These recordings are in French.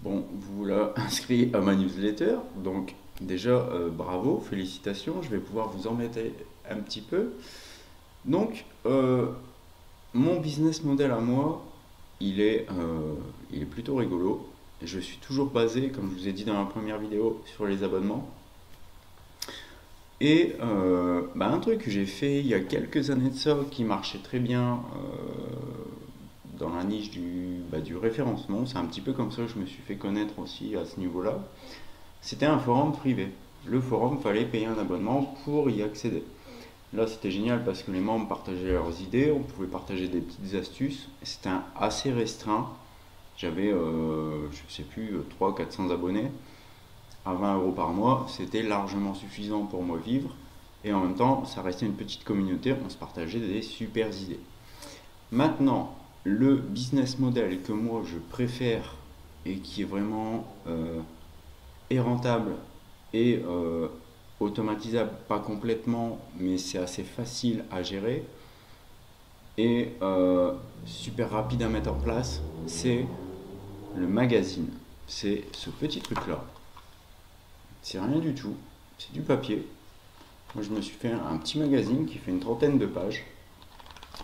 Bon, vous l'avez inscrit à ma newsletter, donc déjà bravo, félicitations, je vais pouvoir vous embêter un petit peu. Donc, mon business model à moi, il est plutôt rigolo. Je suis toujours basé, comme je vous ai dit dans la première vidéo, sur les abonnements. Et un truc que j'ai fait il y a quelques années de ça qui marchait très bien dans la niche du référencement, c'est un petit peu comme ça que je me suis fait connaître aussi à ce niveau-là. C'était un forum privé. Le forum, fallait payer un abonnement pour y accéder. Là, c'était génial parce que les membres partageaient leurs idées, on pouvait partager des petites astuces. C'était assez restreint. J'avais, je ne sais plus, 300-400 abonnés à 20 € par mois. C'était largement suffisant pour moi vivre. Et en même temps, ça restait une petite communauté, on se partageait des super idées. Maintenant, le business model que moi je préfère et qui est vraiment est rentable et automatisable, pas complètement, mais c'est assez facile à gérer et super rapide à mettre en place, c'est le magazine. C'est ce petit truc-là. C'est rien du tout, c'est du papier. Moi, je me suis fait un petit magazine qui fait une trentaine de pages.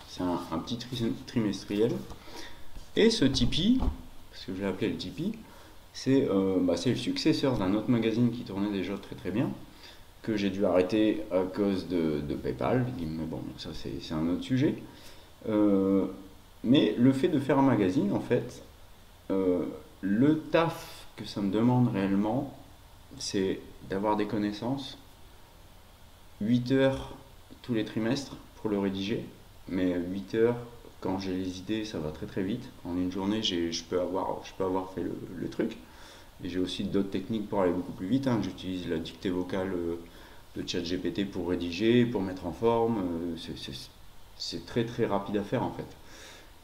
C'est un petit trimestriel. Et ce Tipeee, parce que je l'ai appelé le Tipeee, c'est le successeur d'un autre magazine qui tournait déjà très très bien, que j'ai dû arrêter à cause de PayPal, mais bon, ça c'est un autre sujet. Mais le fait de faire un magazine, en fait, le taf que ça me demande réellement, c'est d'avoir des connaissances, 8 heures tous les trimestres pour le rédiger, mais 8 heures, quand j'ai les idées, ça va très très vite. En une journée, je peux avoir fait le truc. Et j'ai aussi d'autres techniques pour aller beaucoup plus vite, hein. J'utilise la dictée vocale de ChatGPT pour rédiger, pour mettre en forme. C'est très très rapide à faire en fait.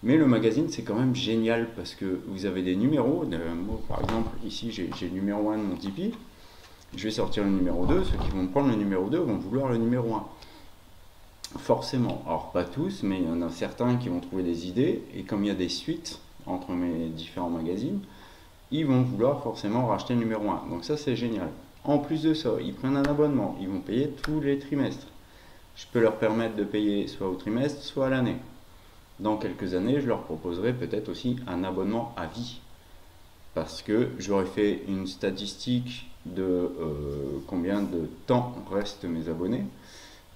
Mais le magazine, c'est quand même génial parce que vous avez des numéros. Moi, par exemple, ici, j'ai le numéro 1 de mon Tipeee. Je vais sortir le numéro 2. Ceux qui vont prendre le numéro 2 vont vouloir le numéro 1. Forcément. Alors, pas tous, mais il y en a certains qui vont trouver des idées. Et comme il y a des suites entre mes différents magazines, ils vont vouloir forcément racheter le numéro 1. Donc ça, c'est génial. En plus de ça, ils prennent un abonnement. Ils vont payer tous les trimestres. Je peux leur permettre de payer soit au trimestre, soit à l'année. Dans quelques années, je leur proposerai peut-être aussi un abonnement à vie. Parce que j'aurais fait une statistique de combien de temps restent mes abonnés.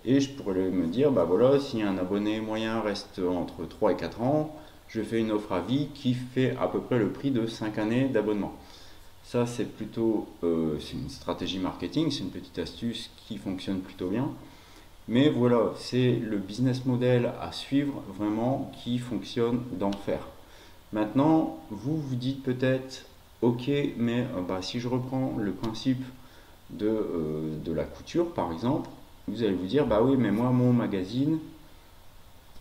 Et je pourrais me dire, bah voilà, si un abonné moyen reste entre 3 et 4 ans, je fais une offre à vie qui fait à peu près le prix de 5 années d'abonnement. Ça, c'est plutôt c'est une stratégie marketing, c'est une petite astuce qui fonctionne plutôt bien. Mais voilà, c'est le business model à suivre vraiment qui fonctionne d'enfer. Maintenant, vous vous dites peut-être, ok, mais si je reprends le principe de la couture par exemple, vous allez vous dire, bah oui, mais moi, mon magazine,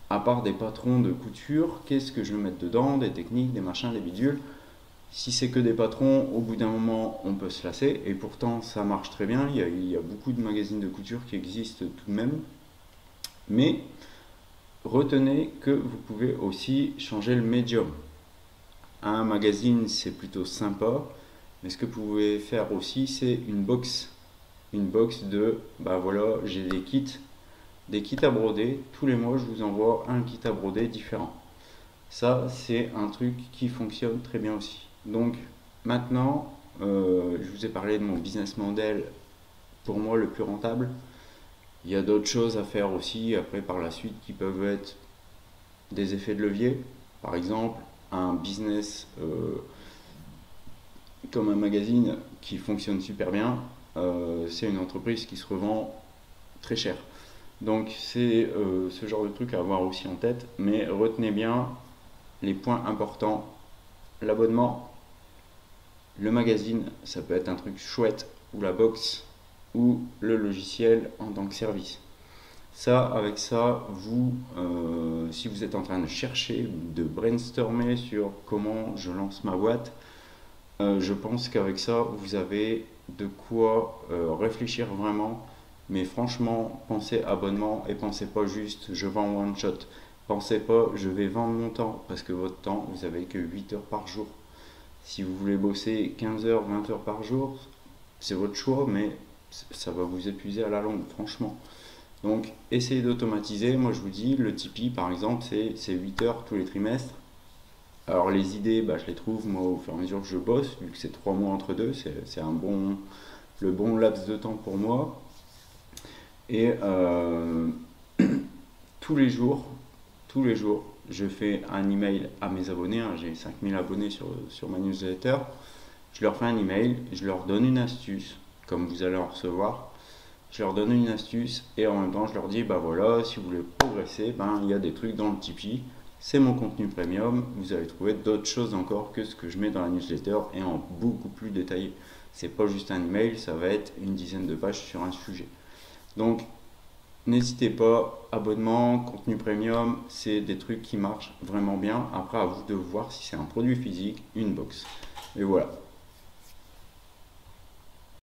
à part des patrons de couture, qu'est-ce que je vais mettre dedans? Des techniques, des machins, des bidules. Si c'est que des patrons, au bout d'un moment, on peut se lasser. Et pourtant, ça marche très bien. Il y a beaucoup de magazines de couture qui existent tout de même. Mais retenez que vous pouvez aussi changer le médium. Un magazine, c'est plutôt sympa. Mais ce que vous pouvez faire aussi, c'est une box. Une box de, bah voilà, j'ai des kits à broder. Tous les mois, je vous envoie un kit à broder différent. Ça, c'est un truc qui fonctionne très bien aussi. Donc, maintenant, je vous ai parlé de mon business model, pour moi, le plus rentable. Il y a d'autres choses à faire aussi, après, par la suite, qui peuvent être des effets de levier. Par exemple, un business comme un magazine qui fonctionne super bien, c'est une entreprise qui se revend très cher. Donc c'est ce genre de truc à avoir aussi en tête, mais retenez bien les points importants. L'abonnement, le magazine, ça peut être un truc chouette, ou la box, ou le logiciel en tant que service. Ça, avec ça, vous, si vous êtes en train de chercher, de brainstormer sur comment je lance ma boîte, je pense qu'avec ça, vous avez de quoi réfléchir vraiment. Mais franchement, pensez abonnement et pensez pas juste je vends one shot. Pensez pas je vais vendre mon temps parce que votre temps, vous avez que 8 heures par jour. Si vous voulez bosser 15 heures, 20 heures par jour, c'est votre choix, mais ça va vous épuiser à la longue, franchement. Donc, essayez d'automatiser. Moi, je vous dis, le Tipeee, par exemple, c'est 8 heures tous les trimestres. Alors, les idées, bah, je les trouve, moi, au fur et à mesure que je bosse, vu que c'est 3 mois entre deux, c'est le bon laps de temps pour moi. Et tous les jours, tous les jours, je fais un email à mes abonnés. Hein, j'ai 5000 abonnés sur ma newsletter. Je leur fais un email, je leur donne une astuce, comme vous allez en recevoir. Je leur donne une astuce et en même temps je leur dis bah voilà, si vous voulez progresser, ben il y a des trucs dans le Tipeee, c'est mon contenu premium, vous allez trouver d'autres choses encore que ce que je mets dans la newsletter et en beaucoup plus détaillé. C'est pas juste un email, ça va être une dizaine de pages sur un sujet. Donc n'hésitez pas, abonnement, contenu premium, c'est des trucs qui marchent vraiment bien. Après à vous de voir si c'est un produit physique, une box. Et voilà.